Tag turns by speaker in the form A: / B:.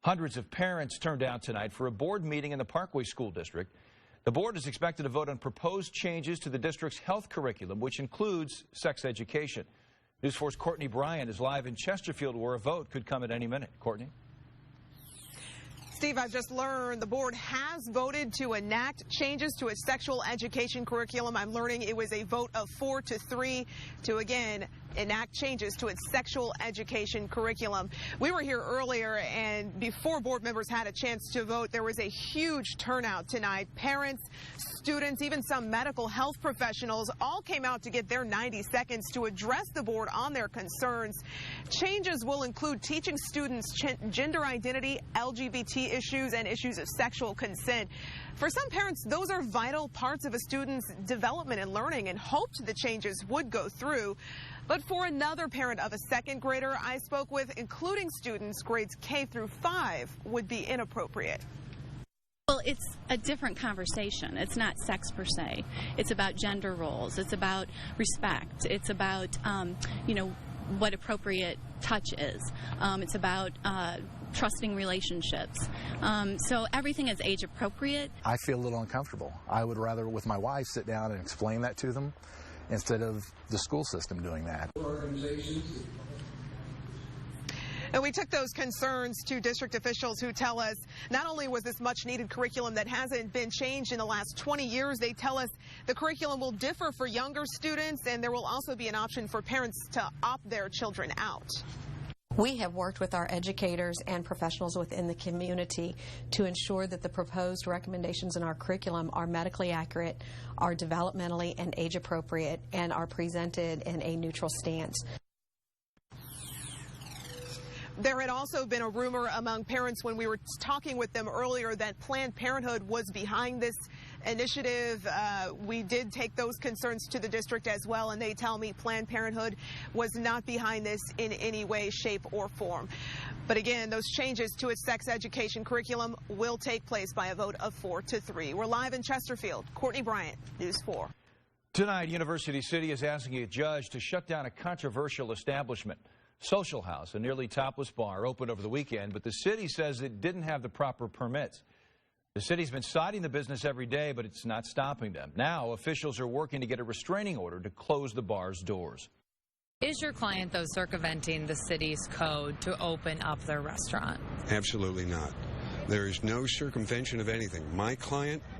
A: Hundreds of parents turned out tonight for a board meeting in the Parkway School District. The board is expected to vote on proposed changes to the district's health curriculum, which includes sex education. News 4's Courtney Bryant is live in Chesterfield, where a vote could come at any minute. Courtney?
B: Steve, I've just learned the board has voted to enact changes to its sexual education curriculum. I'm learning it was a vote of 4-3 to, again, enact changes to its sexual education curriculum. We were here earlier, and before board members had a chance to vote, there was a huge turnout tonight. Parents, students, even some medical health professionals all came out to get their 90 seconds to address the board on their concerns. Changes will include teaching students gender identity, LGBT issues, and issues of sexual consent. For some parents, those are vital parts of a student's development and learning, and hoped the changes would go through. But for another parent of a second grader I spoke with, including students grades K through 5, would be inappropriate.
C: Well, it's a different conversation. It's not sex per se. It's about gender roles. It's about respect. It's about, what appropriate touch is. It's about trusting relationships. So everything is age appropriate.
D: I feel a little uncomfortable. I would rather, with my wife, sit down and explain that to them instead of the school system doing that.
B: And we took those concerns to district officials who tell us not only was this much needed curriculum that hasn't been changed in the last 20 years, they tell us the curriculum will differ for younger students, and there will also be an option for parents to opt their children out.
E: We have worked with our educators and professionals within the community to ensure that the proposed recommendations in our curriculum are medically accurate, are developmentally and age appropriate, and are presented in a neutral stance.
B: There had also been a rumor among parents when we were talking with them earlier that Planned Parenthood was behind this initiative. We did take those concerns to the district as well, and they tell me Planned Parenthood was not behind this in any way, shape, or form. But again, those changes to its sex education curriculum will take place by a vote of 4-3. We're live in Chesterfield. Courtney Bryant, News 4.
A: Tonight, University City is asking a judge to shut down a controversial establishment. Social House, a nearly topless bar, opened over the weekend, but the city says it didn't have the proper permits. The city's been citing the business every day, but it's not stopping them. Now, officials are working to get a restraining order to close the bar's doors.
F: Is your client, though, circumventing the city's code to open up their restaurant?
G: Absolutely not. There is no circumvention of anything. My client